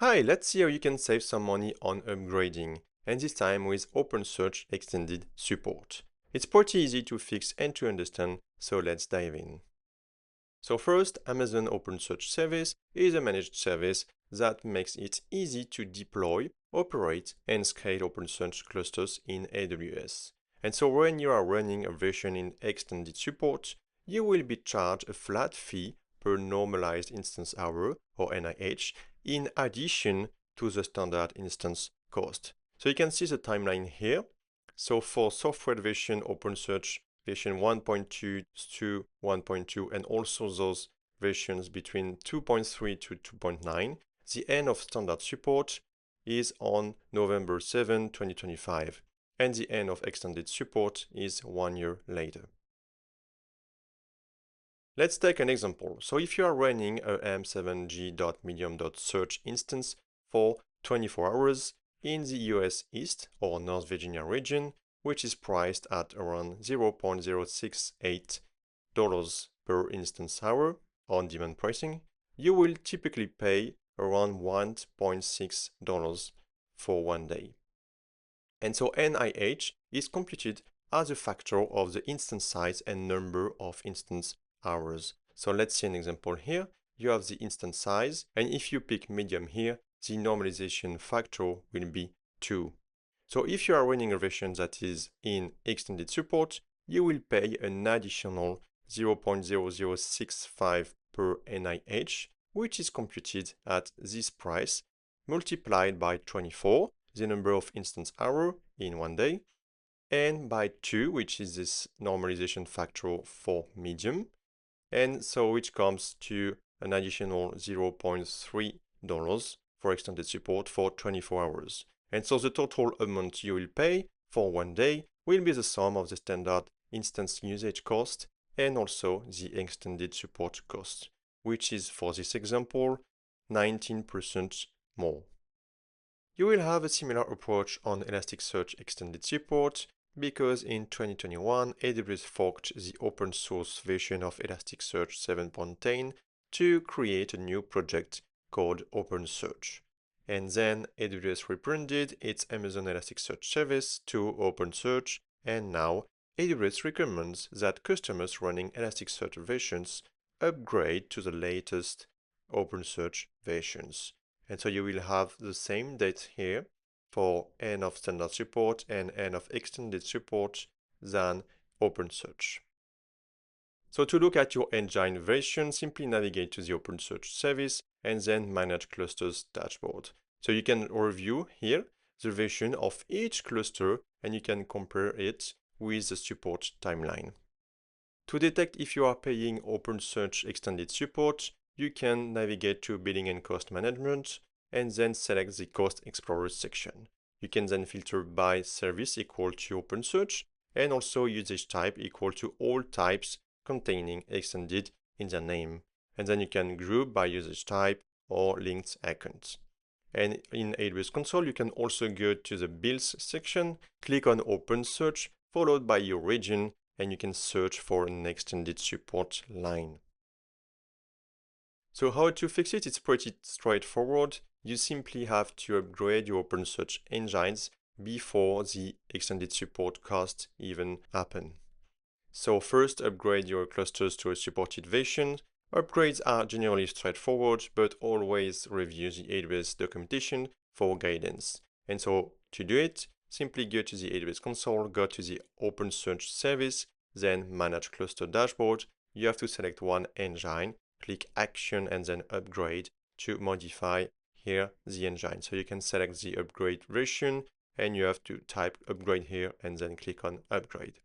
Hi, let's see how you can save some money on upgrading, and this time with OpenSearch extended support. It's pretty easy to fix and to understand, so let's dive in. So first, Amazon OpenSearch service is a managed service that makes it easy to deploy, operate, and scale OpenSearch clusters in AWS. And so when you are running a version in extended support, you will be charged a flat fee per normalized instance hour, or NIH, in addition to the standard instance cost. So you can see the timeline here. So for software version OpenSearch version 1.2 to 1.2 and also those versions between 2.3 to 2.9, the end of standard support is on November 7, 2025, and the end of extended support is 1 year later. Let's take an example. So if you are running a m7g.medium.search instance for 24 hours in the US East or North Virginia region, which is priced at around $0.068 per instance hour on demand pricing, you will typically pay around $1.6 for 1 day. And so NIH is computed as a factor of the instance size and number of instance hours. So let's see an example here. You have the instance size, and if you pick medium here, the normalization factor will be 2. So if you are running a version that is in extended support, you will pay an additional $0.0065 per NIH, which is computed at this price, multiplied by 24, the number of instance hours in 1 day, and by 2, which is this normalization factor for medium, and so which comes to an additional $0.3 for extended support for 24 hours. And so the total amount you will pay for 1 day will be the sum of the standard instance usage cost and also the extended support cost, which is, for this example, 19% more. You will have a similar approach on Elasticsearch extended support because in 2021, AWS forked the open source version of Elasticsearch 7.10 to create a new project called OpenSearch. And then AWS rebranded its Amazon Elasticsearch service to OpenSearch, and now AWS recommends that customers running Elasticsearch versions upgrade to the latest OpenSearch versions. And so you will have the same date here for end of standard support and end of extended support than OpenSearch. So to look at your engine version, simply navigate to the OpenSearch service and then Manage Clusters dashboard. So you can review here the version of each cluster and you can compare it with the support timeline. To detect if you are paying OpenSearch extended support, you can navigate to Billing and Cost Management and then select the Cost Explorer section. You can then filter by service equal to OpenSearch and also usage type equal to all types containing extended in their name. And then you can group by usage type or linked account. And in AWS Console, you can also go to the Bills section, click on OpenSearch, followed by your region, and you can search for an extended support line. So how to fix it? It's pretty straightforward. You simply have to upgrade your OpenSearch engines before the extended support costs even happen. So first, upgrade your clusters to a supported version. Upgrades are generally straightforward, but always review the AWS documentation for guidance. And so to do it, simply go to the AWS console, go to the OpenSearch service, then Manage Cluster Dashboard. You have to select one engine, click Action, and then Upgrade to modify here the engine. So you can select the upgrade version, and you have to type upgrade here and then click on Upgrade.